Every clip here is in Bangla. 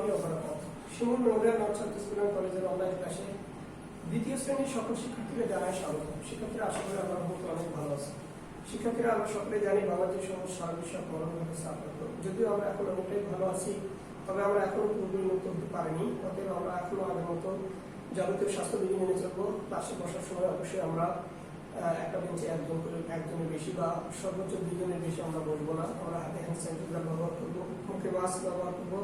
ওয়া বারাকাতুহু। শিমুল মেমোরিয়াল নওশাদ ইসলাম কলেজের অনলাইন ক্লাসে দ্বিতীয় শ্রেণীর সকল শিক্ষার্থীদের জানাই স্বাগত। শিক্ষার্থীরা আশা করি আল্লাহর রহমতে অনেক ভালো আছে। শিক্ষার্থীরা আমরা সকলে জানি বাংলাদেশ সমাজ সারা বিশ্ব করোনাভাইরাসে আক্রান্ত। যদিও আমরা এখন অনেকটাই ভালো আছি, তবে আমরা এখনো পুরোপুরি মুক্ত হতে পারিনি। অতএব আমরা এখনো আগের মতো যাবতীয় স্বাস্থ্যবিধি মেনে চলবো। ক্লাসে বসার সময় অবশ্যই আমরা একটা বেঞ্চে একজনের বেশি বা সর্বোচ্চ দুজনের বেশি আমরা বসবো না। আমরা হাতে হ্যান্ড স্যানিটাইজার ব্যবহার করবো, মুখে মাস্ক ব্যবহার করবো।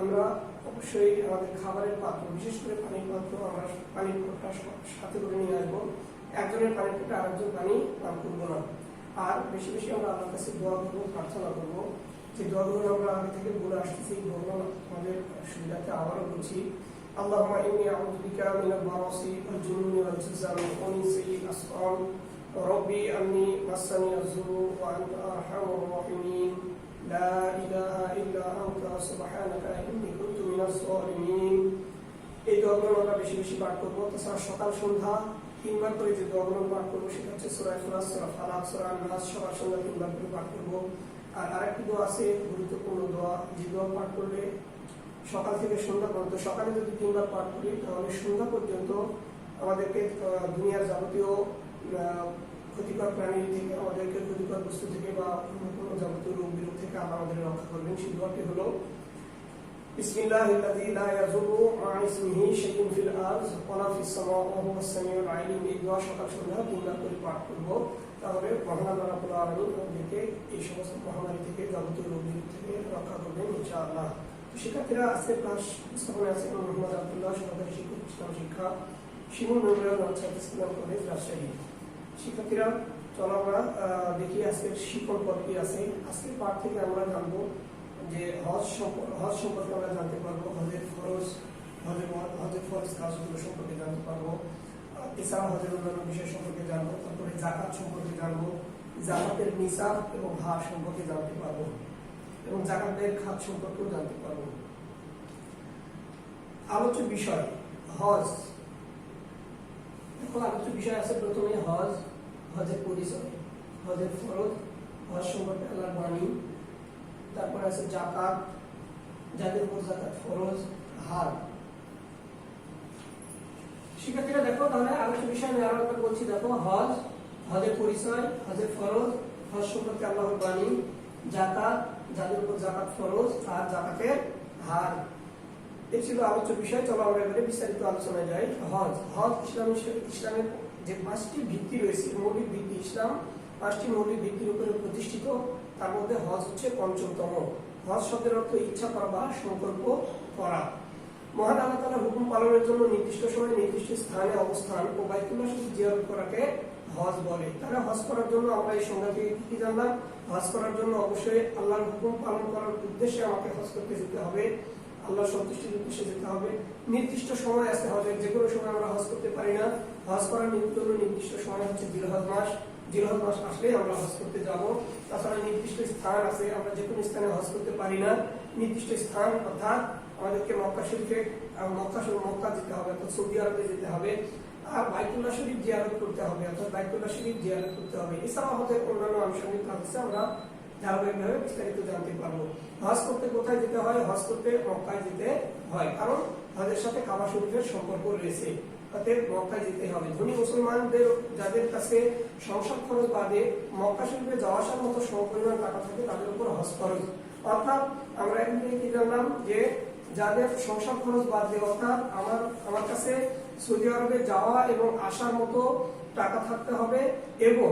আমরা অবশ্যই আমাদের খাবারের পাত্র, বিশেষ করে পানির পাত্র, আমরা পানির ফোঁটা সাথে করে নিয়ে আসবো। একজনের পানির ফোঁটা আরেকজন পানি পান করবো না। আর বেশি বেশি আমরা আল্লাহর কাছে দোয়া করবো, প্রার্থনা করবো। যে দোয়াগুলো আমরা আগে থেকে বলে আসতেছি, দোয়াগুলো আমাদের সুবিধাতে আবারও বলছি। اللهم إني أعوذ بك من البراس والجنون والجزام ومن سيء الأسقام ربي أني مسني الضر وأنت أرحم الراحمين لا إله إلا أنت سبحانك إني كنت من الظالمين। এই দোয়াগুলো আমরা বেশি বেশি পাঠ করবো। তাছাড়া সকাল সন্ধ্যা তিনবার করে যে দোয়াগুলো পাঠ করবো সেটা হচ্ছে সূরা ইখলাস, সূরা ফালাক, সূরা নাস সকাল সন্ধ্যা তিনবার করে পাঠ করবো। আর আরেকটি দোয়া আছে গুরুত্বপূর্ণ দোয়া, যে দোয়া পাঠ করলে সকাল থেকে সন্ধ্যা পর্যন্ত, সকালে যদি তিনবার পাঠ করি তাহলে সন্ধ্যা পর্যন্ত আমাদেরকে দুনিয়ার যাবতীয় ক্ষতিকর প্রাণী থেকে, আমাদেরকে ক্ষতিকর বস্তু থেকে বা কোনো যাবতীয় রোগ বিরোগ থেকে আল্লাহ আমাদের রক্ষা করবেন। সেই দোয়াটি হলো বিসমিল্লাহিল্লাযী লা ইয়াযুররু মা ইসমিহি শাইউন ফিল আরদ ওয়ালা ফিস সামা ওয়া হুয়াস সামিউল আলিম। এই দোয়া সকাল সন্ধ্যা তিনবার করে পাঠ করব। তাহলে মহান আল্লাহ রাব্বুল আলামিন আমাদেরকে এই সমস্ত মহামারী থেকে, যাবতীয় রোগ বিরোগ থেকে রক্ষা করবেন ইনশাআল্লাহ। শিক্ষার্থীরা আজকে ক্লাস উপস্থাপনায় আছেন মোহাম্মদ আব্দুল্লাহ, সহকারী শিক্ষক, ইসলাম শিক্ষা, শিমুল মেমোরিয়াল নওশাদ ইসলাম কলেজ, রাজশাহী। শিক্ষার্থীরা চলো আমরা দেখি আজকের শিক্ষণ পদ কি আছে। আজকের পাঠ থেকে আমরা জানবো যে হজ সম্পর্কে আমরা জানতে পারবো, হজের ফরজ কাজগুলো সম্পর্কে জানতে পারবো। এছাড়া হজের অন্যান্য বিষয় সম্পর্কে জানবো। তারপরে যাকাত সম্পর্কে জানবো, যাকাতের নিসাব এবং হার সম্পর্কে জানতে পারবো এবং যাকাতের খাত সম্পর্কেও জানতে পারবো। আলোচ্য বিষয় হজ। এখন আলোচ্য বিষয় আছে প্রথমে হজ, হজের পরিচয়, হজের ফরজ, হজ সম্পর্কে আল্লাহর বাণী। তারপরে আছে যাকাত, যাদের উপর যাকাত ফরজ, হার। শিক্ষার্থীরা দেখো তাহলে আলোচ্য বিষয় আমি আরো একবার বলছি। দেখো হজ, হজের পরিচয়, হজের ফরজ, হজ সম্পর্কে আল্লাহর বাণী, যাকাত, যাদের উপর যাকাত ফরজ, আর যাকাতের হার। এই ছিল আলোচ্য বিষয়। চলো আমরা এবারে বিস্তারিত আলোচনায় যাই। হজ ইসলামের যে পাঁচটি ভিত্তি রয়েছে, মৌলিক ভিত্তি, ইসলাম পাঁচটি মৌলিক ভিত্তির উপরে প্রতিষ্ঠিত। তার মধ্যে হজ হচ্ছে পঞ্চমতম। হজ শব্দের অর্থ ইচ্ছা করা বা সংকল্প করা। মহান আল্লাহ তাআলার হুকুম পালনের জন্য নির্দিষ্ট সময়ে নির্দিষ্ট স্থানে অবস্থান ও বাইতুল্লাহ শরীফ জিয়ারত করাকে হজ বলে। তাহলে হজ করার জন্য আমরা এই সংজ্ঞা থেকে কি জানলাম? হজ করার জন্য অবশ্যই আল্লাহর হুকুম পালন করার উদ্দেশ্যে আমাকে হজ করতে যেতে হবে, আল্লাহর সন্তুষ্টির উদ্দেশ্যে যেতে হবে। নির্দিষ্ট সময় আছে হজের, যে কোনো সময় আমরা হজ করতে পারি না। হজ করার জন্য নির্দিষ্ট সময় হচ্ছে জিলহজ মাস। জিলহজ মাস আসলেই আমরা হজ করতে যাব। তাছাড়া নির্দিষ্ট স্থান আছে, আমরা যে কোনো স্থানে হজ করতে পারি না। নির্দিষ্ট স্থান অর্থাৎ আমাদেরকে মক্কা শরীফে মক্কা যেতে হবে, অর্থাৎ সৌদি আরবে যেতে হবে। আর বাইতুল্লাহ শরীফ জিয়ারত করতে হবে, অর্থাৎ বাইতুল্লাহ শরীফ জিয়ারত করতে হবে। এছাড়াও হজের অন্যান্য আনুষঙ্গিক কাজ আছে, আমরা ধারাবাহিকভাবে বিস্তারিত জানতে পারবো। হজ করতে কোথায় যেতে হয়? হজ করতে মক্কায় যেতে হয়, কারণ হজের সাথে কাবা শরীফের সম্পর্ক রয়েছে। অতএব মক্কায় যেতে হবে। ধনী মুসলমানদের যাদের কাছে সংসার খরচ বাদে মক্কা শরীফে যাওয়া আসার মতো সমপরিমাণ টাকা থাকে, তাদের উপর হজ খরচ। অর্থাৎ আমরা এখান থেকে কি জানলাম? যে যাদের সংসার খরচ বাদ দিয়ে, অর্থাৎ আমার কাছে সৌদি আরবে যাওয়া এবং আসার মতো টাকা থাকতে হবে, এবং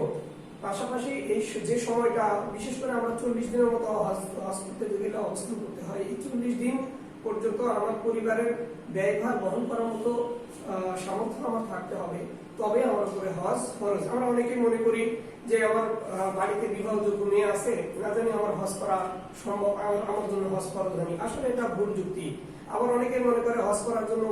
পাশাপাশি এই যে সময়টা, বিশেষ করে আমরা 40 দিনের মতো হজ করতে গেলে অবস্থান করতে হয়। এই 40 দিন পর্যন্ত আমার পরিবারের ব্যয়ভার বহন করার মতো সামর্থ্য আমার থাকতে হবে, তবে আমার উপরে হজ ফরজ। আমরা অনেকেই মনে করি যে আমার বাড়িতে বিবাহযোগ্য মেয়ে আছে, না জানি আমার হজ করা সম্ভব, আমার জন্য হজ ফরজ হয়নি। আসলে এটা ভুল যুক্তি। আবার অনেকেই মনে করে হজ করার জন্য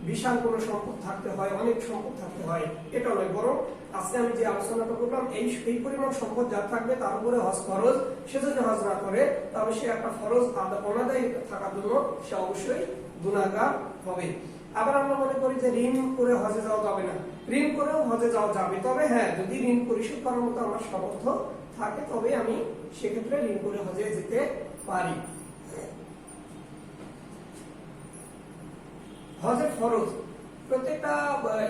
বিশাল কোনো সম্পদ থাকতে হয়, অনেক সম্পদ থাকতে হয়। এটা নয়, বরং আজকে আমি যে আলোচনাটা করলাম, এই পরিমাণ সম্পদ যার থাকবে তার উপরে হজ ফরজ। সে যদি হজ না করে তাহলে সে একটা ফরজ অনাদায়ী থাকার জন্য সে অবশ্যই গুনাহগার হবে। আবার আমরা মনে করি যে ঋণ করে হজে যাওয়া যাবে না। ঋণ করেও হজে যাওয়া যাবে, তবে হ্যাঁ, যদি ঋণ পরিশোধ করার মতো আমার সামর্থ্য থাকে তবে আমি সেক্ষেত্রে ঋণ করে হজে যেতে পারি। হজের ফরজ, প্রত্যেকটা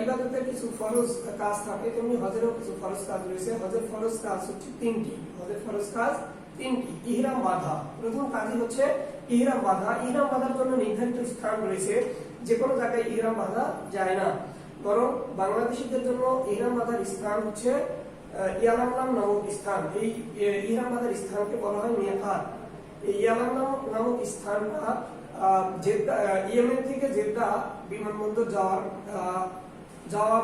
ইবাদতের কিছু ফরজ কাজ থাকে, তেমনি হজেরও কিছু ফরজ কাজ রয়েছে। হজের ফরজ কাজ হচ্ছে তিনটি। হজের ফরজ কাজ তিনটি। ইহরাম বাঁধা, প্রথম কাজই হচ্ছে ইহরাম বাঁধা। ইহরাম বাঁধার জন্য নির্ধারিত স্থান রয়েছে, যে কোনো জায়গায় ইহরাম বাঁধা যায় না, বরং বাংলাদেশিদের জন্য ইহরাম বাঁধার স্থান হচ্ছে ইয়ালামলাম নামক স্থান। এই ইহরাম বাঁধার স্থানকে বলা হয় মিয়াকাত। এই ইয়ালামলাম নামক স্থানটা জেদ্দা, ইয়েমেন থেকে জেদ্দা বিমানবন্দর যাওয়ার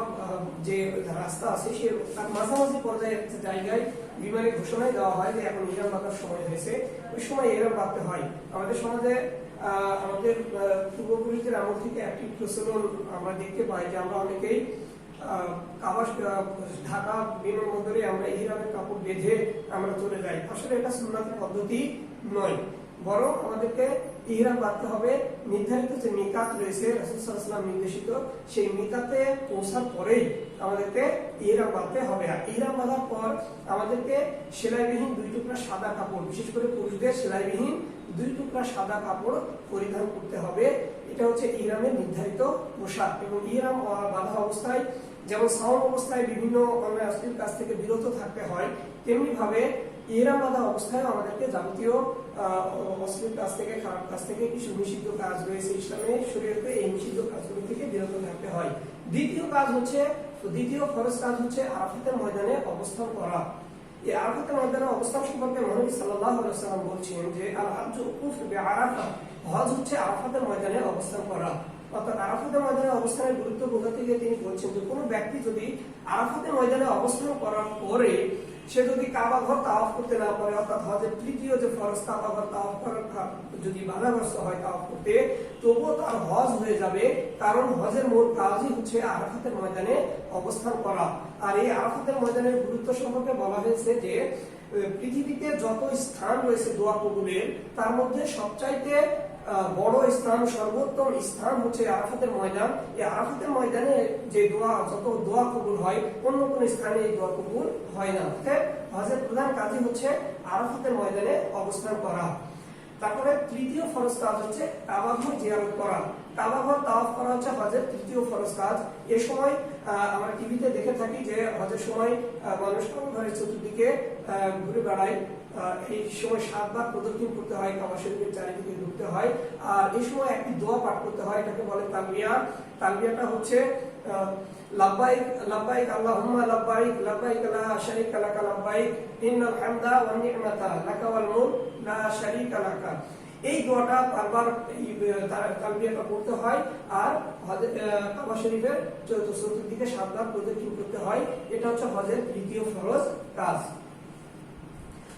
যে রাস্তা আছে, সে তার মাঝামাঝি পর্যায়ে একটা জায়গায় বিমানে ঘোষণায় দেওয়া হয় যে এখন ইহরাম বাঁধার সময় হয়েছে। ওই সময় ইহরাম বাঁধতে হয়। আমাদের সমাজে আমাদের পূর্বপুরুষদের আমল থেকে একটি প্রচলন আমরা দেখতে পাই যে আমরা অনেকেই ঢাকা বিমানবন্দরে আমরা ইহরামের কাপড় বেঁধে আমরা চলে যাই। আসলে এটা সুন্নাতের পদ্ধতি নয়, বরং আমাদেরকে ইহরাম বাঁধতে হবে। নির্ধারিত যে মিকাত রয়েছে, রাসূল সাল্লাল্লাহু আলাইহি ওয়াসাল্লাম নির্দেশিত, সেই মিকাতে পৌঁছার পরেই আমাদেরকে ইহরাম বাঁধতে হবে। আর ইহরাম বাঁধার পর আমাদেরকে সেলাইবিহীন 2 টুকরা সাদা কাপড়, বিশেষ করে পুরুষদের সেলাইবিহীন 2 টুকরা সাদা কাপড় পরিধান করতে হবে। এটা হচ্ছে ইহরামের নির্ধারিত পোশাক। এবং ইহরাম বাঁধা অবস্থায় যেমন সাওম অবস্থায় বিভিন্ন অন্যায় অশ্লীল কাজ থেকে বিরত থাকতে হয়, তেমনি ভাবে ইহরাম বাঁধা অবস্থায় আমাদেরকে যাবতীয় অশ্লীল কাজ থেকে, খারাপ কাজ থেকে, কিছু নিষিদ্ধ কাজ রয়েছে ইসলামে, শরীয়তে, এই নিষিদ্ধ কাজগুলো থেকে বিরত থাকতে হয়। দ্বিতীয় ফরজ কাজ হচ্ছে আরাফাতের ময়দানে অবস্থান করা। এই আরাফাতের ময়দানে অবস্থান সম্পর্কে নবী সাল্লাল্লাহু আলাইহি ওয়াসাল্লাম বলছেন যে আল হাজ্জু উকুফ বিআরাফা, হজ হচ্ছে আরাফাতের ময়দানে অবস্থান করা। অর্থাৎ আরাফাতের ময়দানে অবস্থানের গুরুত্ব বোঝাতে গিয়ে তিনি বলছেন যে কোনো ব্যক্তি যদি আরাফাতের ময়দানে অবস্থান করার পরে সে যদি কাবা ঘর তাওয়াফ করতে না পারে, অর্থাৎ হজের তৃতীয় যে ফরজ কাবা ঘর তাওয়াফ করার যদি বাধাগ্রস্ত হয় তাওয়াফ করতে, তবুও তার হজ হয়ে যাবে। কারণ হজের মূল কাজই হচ্ছে আরাফাতের ময়দানে অবস্থান করা। আর এই আরাফাতের ময়দানের গুরুত্ব সম্পর্কে বলা হয়েছে যে পৃথিবীতে যত স্থান রয়েছে দোয়া কবুলের, তার মধ্যে সবচাইতে বড় স্থান, সর্বোত্তম স্থান হচ্ছে আরাফাতের ময়দান। এই আরাফাতের ময়দানে যে যত দোয়া কবুল হয়, অন্য কোন স্থানে এই দোয়া কবুল হয় না। হজের প্রধান কাজই হচ্ছে আরাফাতের ময়দানে অবস্থান করা। তারপরে তৃতীয় ফরজ কাজ হচ্ছে কাবা ঘর জিয়ারত করা। কাবা ঘর তাওয়াফ করা হচ্ছে হজের তৃতীয় ফরজ কাজ। এ সময় আমরা টিভিতে দেখে থাকি যে হজের সময় মানুষ কাবা ঘরের চতুর্দিকে ঘুরে বেড়ায়। এই সময় 7 বার প্রদক্ষিণ করতে হয়, কাবা শরীফের চারিদিকে ঘুরতে হয়। আর এই সময় একটি দোয়া পাঠ করতে হয়, এটাকে বলে তালবিয়া। তালবিয়াটা হচ্ছে লাব্বাইক লাব্বাইক আল্লাহুম্মা লাব্বাইক লাব্বাইক লা শারীকা লাকা লাব্বাইক ইন্নাল হামদা ওয়ান নি'মাতা লাকা ওয়াল মুলক লা শারীকা লাকা। এই দোয়াটা বারবার তালবিয়াটা পড়তে হয়। আর কাবা শরীফের চতুর্দিকে 7 বার প্রদক্ষিণ করতে হয়। এটা হচ্ছে হজের তৃতীয় ফরজ কাজ।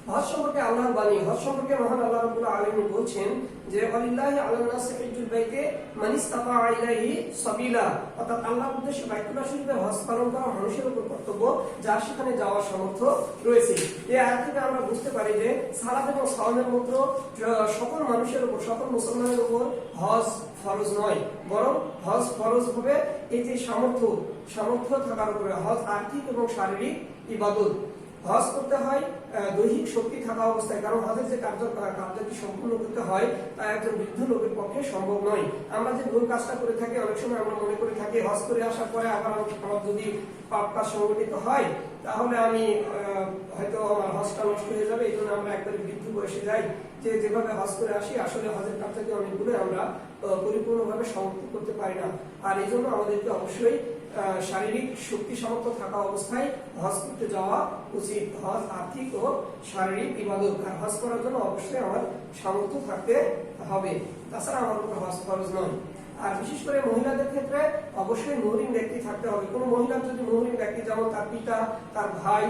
হজ সম্পর্কে আল্লাহর বাণী, হজ সম্পর্কে মহান আল্লাহ রাব্বুল আলামিন বলছেন যে ওয়ালিল্লাহি আলান নাসি হিজ্জুল বাইতি মান ইসতাতা ইলাইহি সাবিলা, অর্থাৎ আল্লাহর উদ্দেশ্যে বাইতুল্লাহ শরীফে হজ পালন করা মানুষের উপর কর্তব্য, যার সেখানে যাওয়ার সামর্থ্য রয়েছে। এই আয়াত থেকে আমরা বুঝতে পারি যে সালাত এবং সাওমের মতো সকল মানুষের উপর, সকল মুসলমানের উপর হজ ফরজ নয়, বরং হজ ফরজ হবে এই যে সামর্থ্য থাকার উপরে। হজ আর্থিক এবং শারীরিক ইবাদত। হজ করতে হয় দৈহিক শক্তি থাকা অবস্থায়, কারণ হজের যে কার্যটি সম্পূর্ণ করতে হয় তা একজন বৃদ্ধ লোকের পক্ষে সম্ভব নয়। আমরা যে ভুল কাজটা করে থাকি, অনেক সময় আমরা মনে করে থাকি হজ করে আসার পরে আবার আমার যদি পাপ কাজ সংগঠিত হয় তাহলে আমি হয়তো আমার হজটা নষ্ট হয়ে যাবে, এই জন্য আমরা একবারে বৃদ্ধ বয়সে যাই, যে যেভাবে হজ করে আসি আসলে হজের কাজটাকে অনেকগুলো আমরা পরিপূর্ণভাবে সমাপ্ত করতে পারি না। আর এই জন্য আমাদেরকে অবশ্যই শারীরিক শক্তি সামর্থ্য থাকা অবস্থায় হজ করতে যাওয়া উচিত। হজ আর্থিক ও শারীরিক ইবাদত, আর হজ করার জন্য অবশ্যই আমার সামর্থ্য থাকতে হবে, তাছাড়া আমার উপর হজ ফরজ নয়। আর বিশেষ করে মহিলাদের ক্ষেত্রে অবশ্যই মুহরিম ব্যক্তি থাকতে হবে। কোনো মহিলার যদি মুহরিম ব্যক্তি, যেমন তার পিতা, তার ভাই,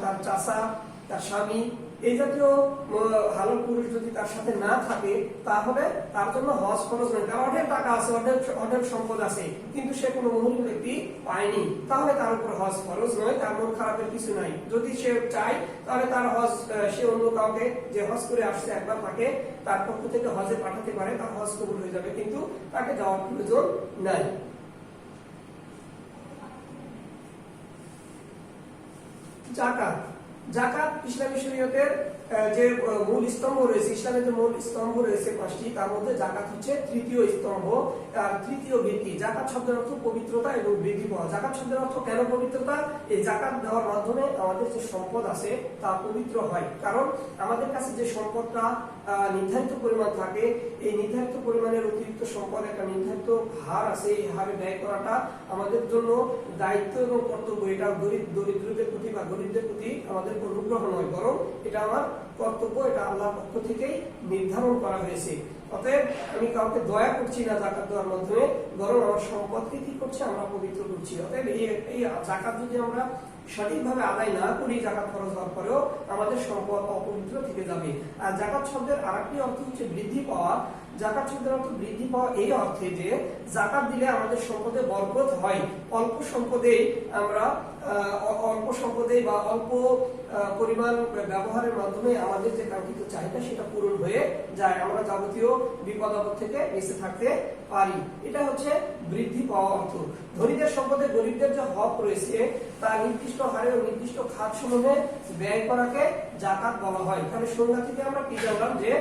তার চাচা, তার স্বামী, এই জাতীয় হালাল পুরুষ যদি তার সাথে না থাকে, তাহলে তার জন্য হজ ফরজ নয়। তার অনেক টাকা আছে, অনেক সম্পদ আছে, কিন্তু সে কোনো মুহরিম ব্যক্তি পায়নি, তাহলে তার উপর হজ ফরজ নয়। তার মন খারাপের কিছু নাই। যদি সে চায় তাহলে তার হজ, সে অন্য কাউকে যে হজ করে আসছে একবার, তাকে তার পক্ষ থেকে হজে পাঠাতে পারে, তার হজ কবুল হয়ে যাবে, কিন্তু তাকে যাওয়ার প্রয়োজন নাই। জাকাত, জাকাত ইসলামী শরীয়তের যে মূল স্তম্ভ রয়েছে, ইসলামের যে মূল স্তম্ভ রয়েছে 5টি, তার মধ্যে জাকাত হচ্ছে তৃতীয় স্তম্ভ আর তৃতীয় ভিত্তি। জাকাত শব্দের অর্থ পবিত্রতা এবং বৃদ্ধি পাওয়া। জাকাত শব্দের অর্থ কেন পবিত্রতা? এই জাকাত দেওয়ার মাধ্যমে আমাদের যে সম্পদ আছে তা পবিত্র হয়। কারণ আমাদের কাছে যে সম্পদটা নির্ধারিত পরিমাণ থাকে, এই নির্ধারিত পরিমাণের অতিরিক্ত সম্পদ একটা নির্ধারিত হার আছে, এই হারে ব্যয় করাটা আমাদের জন্য দায়িত্ব এবং কর্তব্য। এটা দরিদ্রদের প্রতি বা গরিবদের প্রতি আমাদের অনুগ্রহ নয়, বরং এটা আমার কর্তব্য, এটা আল্লাহর পক্ষ থেকেই নির্ধারণ করা হয়েছে। অতএব আমি কাউকে দয়া করছি না জাকাত দেওয়ার মাধ্যমে, বরং আমার সম্পদকে কি করছে, আমরা পবিত্র করছি। অতএব এই জাকাত যদি আমরা সঠিকভাবে আদায় না করি, জাকাত খরচ হওয়ার পরেও আমাদের সম্পদ অপবিত্র থেকে যাবে। আর জাকাত শব্দের আরেকটি অর্থ হচ্ছে বৃদ্ধি পাওয়া। জাকাত শব্দের অর্থ বৃদ্ধি পাওয়া এই অর্থে যে জাকাত দিলে আমাদের সম্পদে বরকত হয়। অল্প সম্পদেই বা অল্প পরিমাণ ব্যবহারের মাধ্যমে আমাদের যে কাঙ্ক্ষিত চাহিদা সেটা পূরণ হয়ে যায়, আমরা যাবতীয় বিপদ আপদ থেকে বেঁচে থাকতে পারি। এটা হচ্ছে বৃদ্ধি পাওয়া অর্থ। ধনীদের সম্পদে গরিবদের যে হক রয়েছে তা নির্দিষ্ট হারে ও নির্দিষ্ট খাত সমূহে ব্যয় করাকে জাকাত বলা হয়। তাহলে সংজ্ঞা থেকে আমরা কি জানলাম যে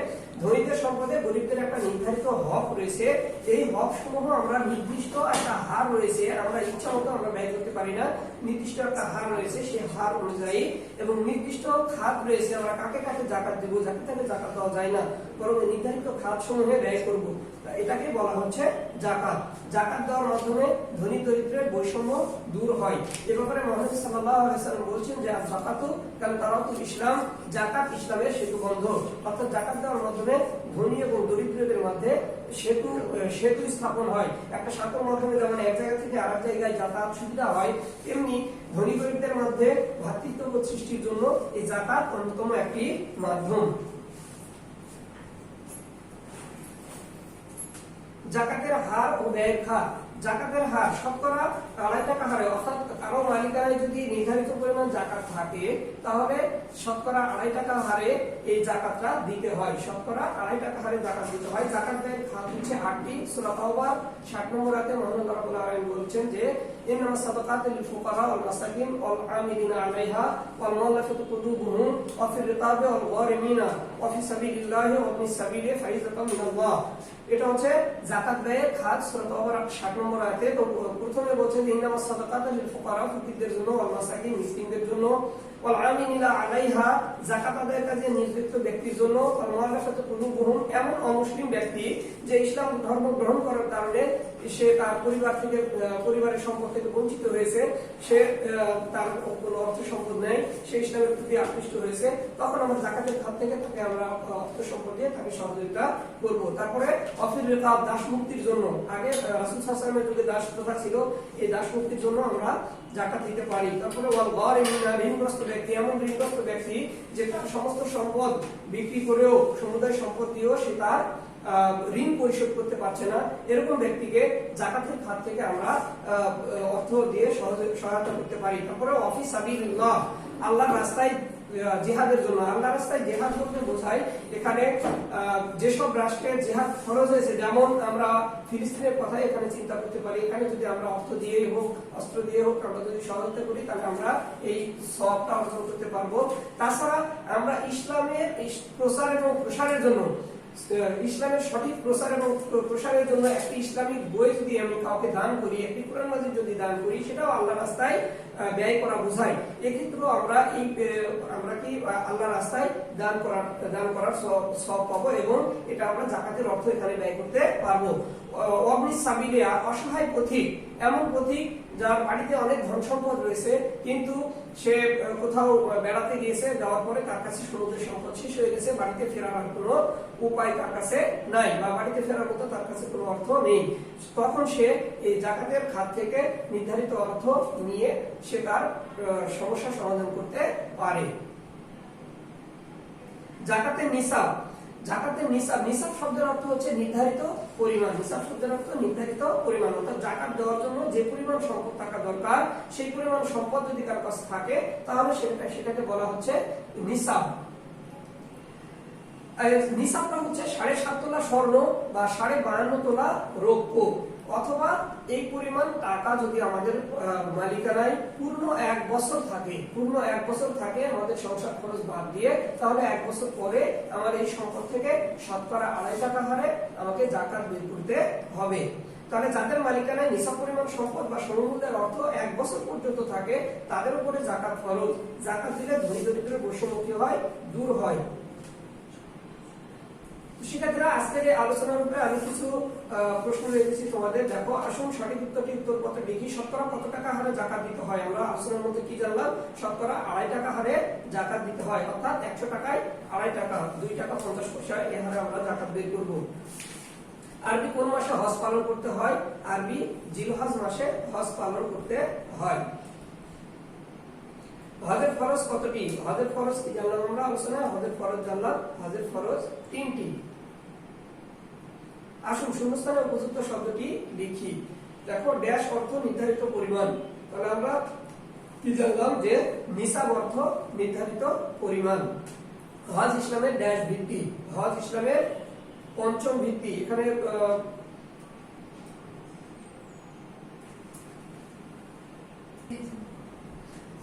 ধনীদের সম্পদে গরিবদের একটা নির্ধারিত হক রয়েছে, এই হক সমূহ আমরা নির্দিষ্ট একটা হার রয়েছে, আমরা ইচ্ছা মতো আমরা ব্যয় করতে পারি না, নির্দিষ্ট একটা হার রয়েছে, সেই হার অনুযায়ী এবং নির্দিষ্ট খাত রয়েছে, আমরা কাকে কাকে জাকাত দেবো, যাকে তাকে জাকাত দেওয়া যায় না, বরং নির্ধারিত খাত সমূহে ব্যয় করব। এটাকে বলা হচ্ছে জাকাত। জাকাত দেওয়ার মাধ্যমে ধনী দরিদ্রের বৈষম্য দূর হয়। এ ব্যাপারে মুহাম্মদ সাল্লাল্লাহু আলাইহি ওয়াসাল্লাম বলছেন যে যাকাতু কালতারাতুল ইসলাম, জাকাত ইসলামের সেতুবন্ধ। অর্থাৎ জাকাত দেওয়ার মাধ্যমে ধনী এবং দরিদ্রদের মধ্যে সেতু স্থাপন হয়। একটা সাঁকোর মাধ্যমে যেমন এক জায়গা থেকে আরেক জায়গায় যাতায়াত সুবিধা হয়, তেমনি ধনী গরিবদের মধ্যে ভ্রাতৃত্ববোধ সৃষ্টির জন্য এই জাকাত অন্যতম একটি মাধ্যম। জাকাতের হার ও ব্যয়ের খাত। জাকাতের হার শতকরা 2.5 টাকা হারে, অর্থাৎ কারো মালিকানায় যদি নির্ধারিত পরিমাণ জাকাত থাকে তাহলে শতকরা 2.5 টাকা হারে এই জাকাতটা দিতে হয়। শতকরা 2.5 টাকা হারে জাকাত দিতে হয়। জাকাত ব্যয়ের খাত হচ্ছে 8টি। সূরা তাওবার 60 নম্বর আয়াতে মহান রাব্বুল আলামিন বলছেন যে ইন্নামাস সাদাকাতু লিল ফুকারা ওয়াল মাসাকিন ওয়াল আমিলিনা আলাইহা ওয়াল মুআল্লাফাতি কুলুবুহুম ওয়া ফির রিকাবি ওয়াল গারিমিনা ওয়া ফি সাবিলিল্লাহি ওয়া ফিস সাবিলি ফারিদাতাম মিনাল্লাহ। এটা হচ্ছে জাকাত ব্যয়ের খাত। সূরা তাওবার 60 নম্বর আয়াতে তো প্রথমে বলছেন ইন্নামাস সাদাকাতু লিল ফুকারা, ফকিরদের জন্য, ওয়াল মাসাকিন, মিসকিনদের জন্য, ওয়াল আমিলিনা আলাইহা, জাকাত আদায়ের কাজে নিযুক্ত ব্যক্তির জন্য, ওয়াল মুআল্লাফাতি কুলুবুহুম, এমন অমুসলিম ব্যক্তি যে ইসলাম ধর্ম গ্রহণ করার কারণে সে তার পরিবারের সম্পদ থেকে বঞ্চিত হয়েছে, সে তার কোনো অর্থ সম্পদ নেই, সে ইসলামের প্রতি আকৃষ্ট হয়েছে, তখন আমরা জাকাতের খাত থেকে তাকে আমরা অর্থ সম্পদ দিয়ে তাকে সহযোগিতা করব। তারপরে অফির রিকাব, দাস মুক্তির জন্য, আগে রাসূল সাল্লাল্লাহু আলাইহি ওয়াসাল্লামের যুগে দাস প্রথা ছিল, এই দাস মুক্তির জন্য আমরা জাকাত দিতে পারি। তারপরে ওয়াল গারিমিনা, ঋণগ্রস্ত ব্যক্তি, এমন ঋণগ্রস্ত ব্যক্তি যে তার সমস্ত সম্পদ বিক্রি করেও, সমুদায় সম্পদ দিয়েও সে তার ঋণ পরিশোধ করতে পারছে না, এরকম ব্যক্তিকে জাকাতের খাত থেকে আমরা অর্থ দিয়ে সহায়তা করতে পারি। তারপরে ওয়া সাবিলিল্লাহ, আল্লাহর রাস্তায় জিহাদের জন্য। আল্লাহর রাস্তায় জিহাদ বলতে বোঝায় এখানে যেসব রাষ্ট্রে জিহাদ ফরজ হয়েছে, যেমন আমরা ফিলিস্তিনের কথাই এখানে চিন্তা করতে পারি। এখানে যদি আমরা অর্থ দিয়ে হোক, অস্ত্র দিয়ে হোক, আমরা যদি সহায়তা করি তাহলে আমরা এই সওয়াবটা অর্জন করতে পারবো। তাছাড়া আমরা ইসলামের প্রচার এবং প্রসারের জন্য, ইসলামের সঠিক প্রচার এবং প্রসারের জন্য একটি ইসলামিক বই যদি আমি কাউকে দান করি, একটি কোরআন মাজিদ যদি দান করি, সেটাও আল্লাহর রাস্তায় ব্যয় করা বোঝায়। এক্ষেত্রেও আমরা কি আল্লাহর রাস্তায় দান করার সওয়াব পাবো এবং এটা আমরা জাকাতের অর্থ এখানে ব্যয় করতে পারবো। ওয়াবনিস সাবিলে, অসহায় পথিক, এমন পথিক যার বাড়িতে অনেক ধন সম্পদ রয়েছে কিন্তু সে কোথাও বেড়াতে গিয়েছে, যাওয়ার পরে তার কাছে সমুদ্রের সম্পদ শেষ হয়ে গেছে, বাড়িতে ফেরার কোনো উপায় তার কাছে নাই, বা বাড়িতে ফেরার মতো তার কাছে কোনো অর্থ নেই, তখন সে এই জাকাতের খাত থেকে নির্ধারিত অর্থ নিয়ে সে তার সমস্যা সমাধান করতে পারে। জাকাতের নিসাব। জাকাতের নিসাব শব্দের অর্থ হচ্ছে নির্ধারিত পরিমাণ। নিসাব শব্দের অর্থ নির্ধারিত পরিমাণ, অর্থাৎ জাকাত দেওয়ার জন্য যে পরিমাণ সম্পদ থাকা দরকার সেই পরিমাণ সম্পদ যদি কারো কাছে থাকে তাহলে সেটাকে বলা হচ্ছে নিসাব। নিসাবটা হচ্ছে 7.5 তোলা স্বর্ণ বা 52.5 তোলা রৌপ্য, অথবা এই পরিমাণ টাকা যদি আমাদের মালিকানায় পূর্ণ 1 বছর থাকে, আমাদের সংসার খরচ বাদ দিয়ে, তাহলে 1 বছর পরে আমার এই সম্পদ থেকে শতকরা 2.5 টাকা হারে আমাকে জাকাত বের করতে হবে। তাহলে যাদের মালিকানায় নিসাব পরিমাণ সম্পদ বা সমমূল্যের অর্থ 1 বছর পর্যন্ত থাকে, তাদের উপরে জাকাত ফরজ। জাকাত দিলে ধনী দরিদ্রের বৈষম্য কি হয়, দূর হয়। শিক্ষার্থীরা, আজকের এই আলোচনার উপরে আমি কিছু প্রশ্ন রেখেছি তোমাদের। দেখো, আসুন সঠিক উত্তরটি উত্তরপত্রে লিখি। শতকরা কত টাকা হারে জাকাত দিতে হয়? আমরা আলোচনার মধ্যে কি জানলাম? শতকরা 2.5 টাকা হারে জাকাত দিতে হয়, অর্থাৎ 100 টাকায় 2.5 টাকা, 2 টাকা 50 পয়সা এই হারে আমরা জাকাত বের করব। আরবি কোন মাসে হজ পালন করতে হয়? আরবি জিলহজ মাসে হজ পালন করতে হয়। হজের ফরজ কতটি? হজের ফরজ কি জানলাম আমরা আলোচনা? হজের ফরজ জানলাম, হজের ফরজ 3টি। আসুন শূন্যস্থানে উপযুক্ত শব্দটি লিখি। দেখো, ড্যাশ অর্থ নির্ধারিত পরিমাণ। তাহলে আমরা কি জানলাম? যে নিসাব অর্থ নির্ধারিত পরিমাণ। হজ ইসলামের ড্যাশ ভিত্তি, হজ ইসলামের পঞ্চম ভিত্তি। এখানে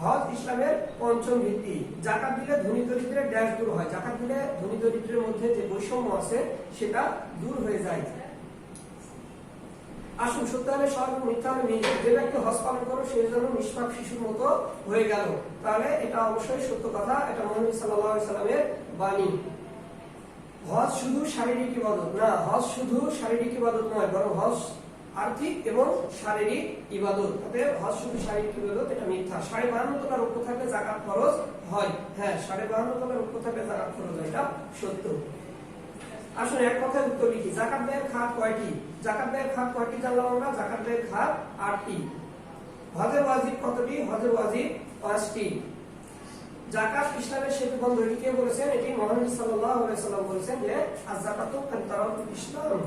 হজ ইসলামের পঞ্চম ভিত্তি। জাকাত দিলে ধনী দরিদ্রের ড্যাশ দূর হয়। জাকাত দিলে ধনী দরিদ্রের মধ্যে যে বৈষম্য আছে সেটা দূর হয়ে যায়। আসুন, সত্য হলে সৎ, মিথ্যা হলে মিথ্যা। যে ব্যক্তি হজ পালন করো সে যেন নিষ্পাপ শিশুর মতো হয়ে গেল। তাহলে এটা অবশ্যই সত্য কথা, এটা মুহাম্মদ সাল্লাল্লাহু আলাইহি সাল্লামের বাণী। হজ শুধু শারীরিক ইবাদত না, হজ শুধু শারীরিক ইবাদত নয়, বরং হজ আর্থিক এবং শারীরিক ইবাদত। অতএব হজ শুধু শারীরিক ইবাদত, এটা মিথ্যা। 52.5 তোলা রৌপ্য থাকলে জাকাত ফরজ হয়। হ্যাঁ, 52.5 তোলা রৌপ্য থাকলে জাকাত ফরজ হয়, এটা সত্য। আসলে এক কথায় উত্তর লিখি। জাকাত ব্যয়ের খাত কয়টি? জাকাত ব্যয়ের খাত কয়টি জানলাম আমরা? জাকাত ব্যয়ের খাত 8টি। হজের ওয়াজিব কতটি? হজের ওয়াজিব 5টি। জাকাত ইসলামের সেতুবন্ধ, এটি কে বলেছেন? এটি মুহাম্মদ সাল্লাল্লাহু আলাইহি সাল্লাম বলেছেন যে আয-যাকাতু কান্তারাতুল ইসলাম।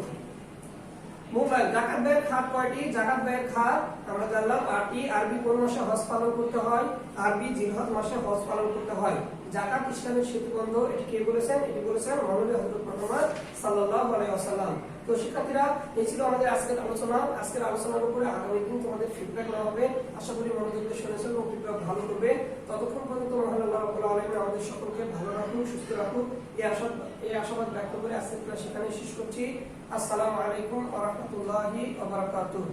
মোবাইল জাকাত ব্যয়ের খাত কয়টি? জাকাত ব্যয়ের খাত আমরা জানলাম 8টি। আরবি কোন মাসে হজ পালন করতে হয়? আরবি জিলহজ মাসে হজ পালন করতে হয়। জাকাত ইসলামের সেতুবন্ধ, এটি কে বলেছেন? এটি বলেছেন মুহাম্মদ হযরত মুহাম্মদ সাল্লাল্লাহু আলাইহি ওয়াসাল্লাম। তো শিক্ষার্থীরা, এই ছিল আমাদের আজকের আলোচনা। আজকের আলোচনার উপরে আগামী দিন তোমাদের ফিডব্যাক নেওয়া হবে। আশা করি মনোযোগ দিয়ে শুনেছেন এবং ফিডব্যাক ভালো করবে। ততক্ষণ পর্যন্ত মহান আল্লাহ রাব্বুল আলামিন আমাদের সকলকে ভালো রাখুন, সুস্থ রাখুন, এই আশাবাদ ব্যক্ত করে আজকের ক্লাস সেখানে শেষ করছি। আসসালামু আলাইকুম ওয়া রাহমাতুল্লাহি ওয়া বারাকাতুহু।